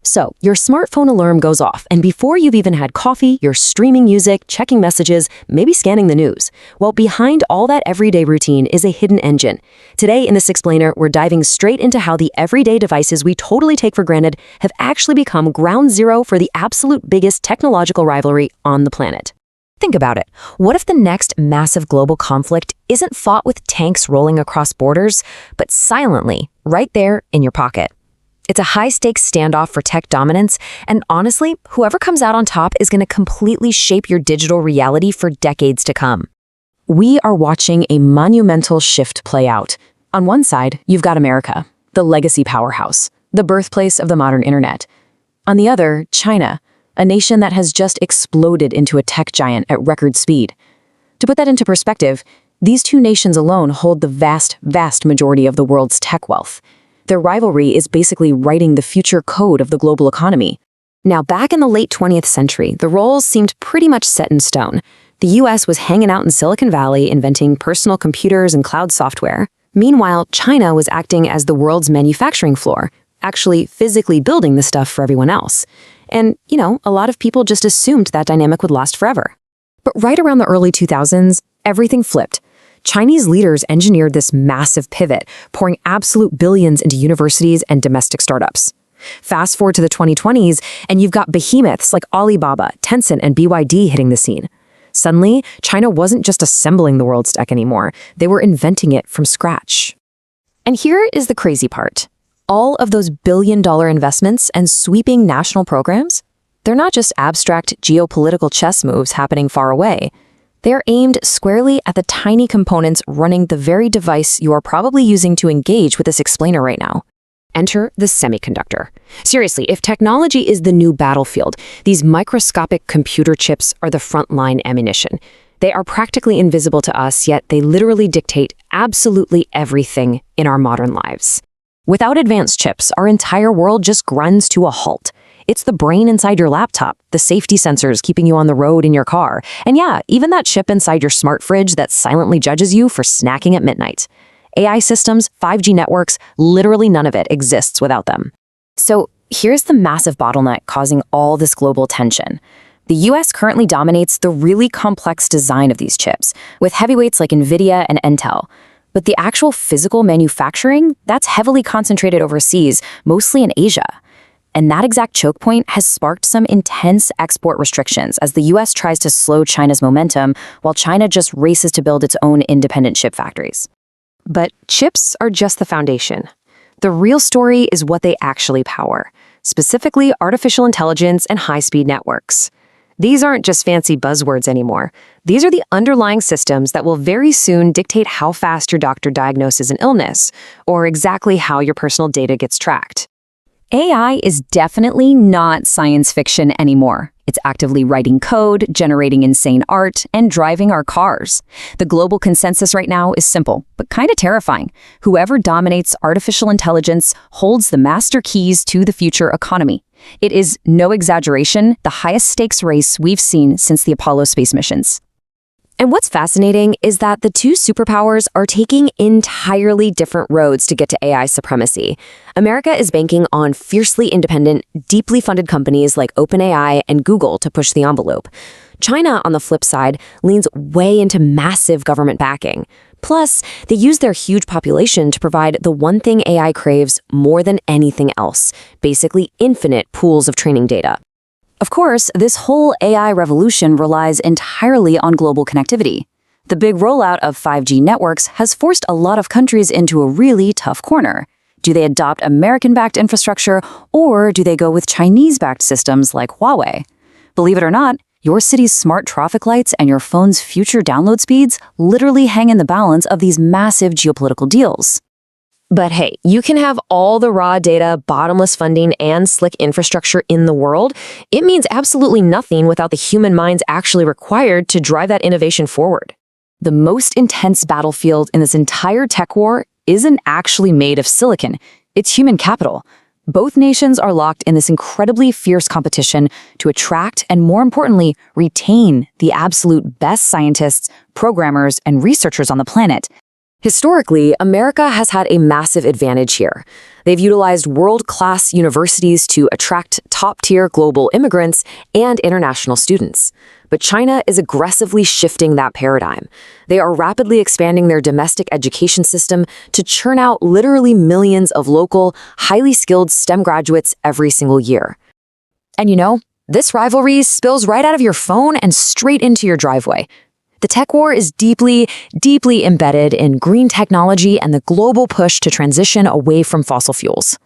So, your smartphone alarm goes off, and before you've even had coffee, you're streaming music, checking messages, maybe scanning the news. Well, behind all that everyday routine is a hidden engine. Today in this explainer, we're diving straight into how the everyday devices we totally take for granted have actually become ground zero for the absolute biggest technological rivalry on the planet. Think about it. What if the next massive global conflict isn't fought with tanks rolling across borders, but silently, right there in your pocket? It's a high-stakes standoff for tech dominance, and honestly, whoever comes out on top is going to completely shape your digital reality for decades to come. We are watching a monumental shift play out. On one side, you've got America, the legacy powerhouse, the birthplace of the modern internet. On the other, China, a nation that has just exploded into a tech giant at record speed. To put that into perspective, these two nations alone hold the vast majority of the world's tech wealth. Their rivalry is basically writing the future code of the global economy. Now, back in the late 20th century, the roles seemed pretty much set in stone. The US was hanging out in Silicon Valley inventing personal computers and cloud software. Meanwhile, China was acting as the world's manufacturing floor, actually physically building the stuff for everyone else. And, a lot of people just assumed that dynamic would last forever. But right around the early 2000s, everything flipped. Chinese leaders engineered this massive pivot, pouring absolute billions into universities and domestic startups. Fast forward to the 2020s, and you've got behemoths like Alibaba, Tencent, and BYD hitting the scene. Suddenly, China wasn't just assembling the world's tech anymore. They were inventing it from scratch. And here is the crazy part. All of those billion-dollar investments and sweeping national programs, they're not just abstract geopolitical chess moves happening far away. They're aimed squarely at the tiny components running the very device you are probably using to engage with this explainer right now. Enter the semiconductor. Seriously, if technology is the new battlefield, these microscopic computer chips are the frontline ammunition. They are practically invisible to us, yet they literally dictate absolutely everything in our modern lives. Without advanced chips, our entire world just grinds to a halt. It's the brain inside your laptop, the safety sensors keeping you on the road in your car, and yeah, even that chip inside your smart fridge that silently judges you for snacking at midnight. AI systems, 5G networks, literally none of it exists without them. So here's the massive bottleneck causing all this global tension. The US currently dominates the really complex design of these chips, with heavyweights like NVIDIA and Intel. But the actual physical manufacturing, that's heavily concentrated overseas, mostly in Asia. And that exact choke point has sparked some intense export restrictions as the US tries to slow China's momentum while China just races to build its own independent chip factories. But chips are just the foundation. The real story is what they actually power, specifically artificial intelligence and high-speed networks. These aren't just fancy buzzwords anymore. These are the underlying systems that will very soon dictate how fast your doctor diagnoses an illness, or exactly how your personal data gets tracked. AI is definitely not science fiction anymore. It's actively writing code, generating insane art, and driving our cars. The global consensus right now is simple, but kind of terrifying. Whoever dominates artificial intelligence holds the master keys to the future economy. It is, no exaggeration, the highest stakes race we've seen since the Apollo space missions. And what's fascinating is that the two superpowers are taking entirely different roads to get to AI supremacy. America is banking on fiercely independent, deeply funded companies like OpenAI and Google to push the envelope. China, on the flip side, leans way into massive government backing. Plus, they use their huge population to provide the one thing AI craves more than anything else, basically infinite pools of training data. Of course, this whole AI revolution relies entirely on global connectivity. The big rollout of 5G networks has forced a lot of countries into a really tough corner. Do they adopt American-backed infrastructure, or do they go with Chinese-backed systems like Huawei? Believe it or not, your city's smart traffic lights and your phone's future download speeds literally hang in the balance of these massive geopolitical deals. But hey, you can have all the raw data, bottomless funding, and slick infrastructure in the world. It means absolutely nothing without the human minds actually required to drive that innovation forward. The most intense battlefield in this entire tech war isn't actually made of silicon. It's human capital. Both nations are locked in this incredibly fierce competition to attract and, more importantly, retain the absolute best scientists, programmers, and researchers on the planet. Historically, America has had a massive advantage here. They've utilized world-class universities to attract top-tier global immigrants and international students. But China is aggressively shifting that paradigm. They are rapidly expanding their domestic education system to churn out literally millions of local, highly skilled STEM graduates every single year. And this rivalry spills right out of your phone and straight into your driveway. The tech war is deeply, deeply embedded in green technology and the global push to transition away from fossil fuels.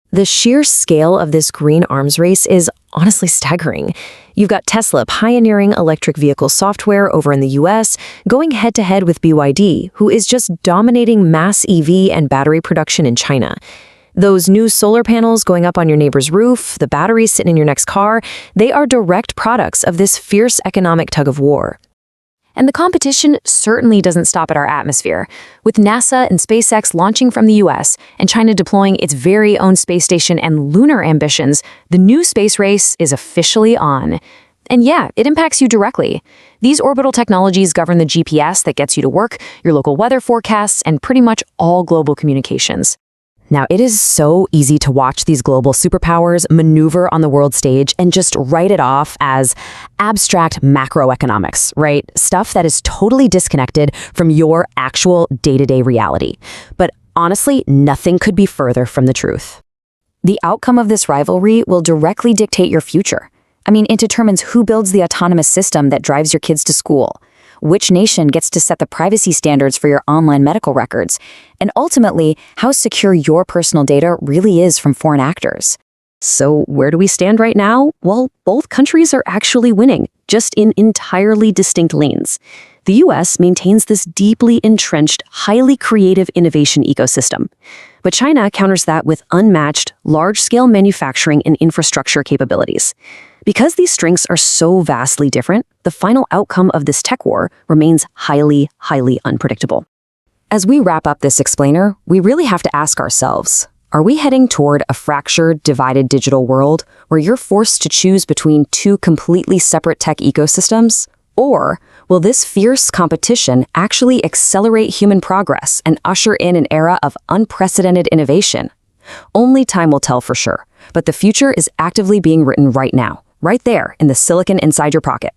The sheer scale of this green arms race is honestly staggering. You've got Tesla pioneering electric vehicle software over in the US, going head-to-head with BYD, who is just dominating mass EV and battery production in China. Those new solar panels going up on your neighbor's roof, the batteries sitting in your next car, they are direct products of this fierce economic tug-of-war. And the competition certainly doesn't stop at our atmosphere. With NASA and SpaceX launching from the US and China deploying its very own space station and lunar ambitions, the new space race is officially on. And yeah, it impacts you directly. These orbital technologies govern the GPS that gets you to work, your local weather forecasts, and pretty much all global communications. Now, it is so easy to watch these global superpowers maneuver on the world stage and just write it off as abstract macroeconomics, right? Stuff that is totally disconnected from your actual day-to-day reality. But honestly, nothing could be further from the truth. The outcome of this rivalry will directly dictate your future. It determines who builds the autonomous system that drives your kids to school, which nation gets to set the privacy standards for your online medical records, and ultimately, how secure your personal data really is from foreign actors. So where do we stand right now? Well, both countries are actually winning, just in entirely distinct lanes. The US maintains this deeply entrenched, highly creative innovation ecosystem. But China counters that with unmatched, large-scale manufacturing and infrastructure capabilities. Because these strengths are so vastly different, the final outcome of this tech war remains highly, highly unpredictable. As we wrap up this explainer, we really have to ask ourselves, are we heading toward a fractured, divided digital world where you're forced to choose between two completely separate tech ecosystems? Or will this fierce competition actually accelerate human progress and usher in an era of unprecedented innovation? Only time will tell for sure, but the future is actively being written right now, right there in the silicon inside your pocket.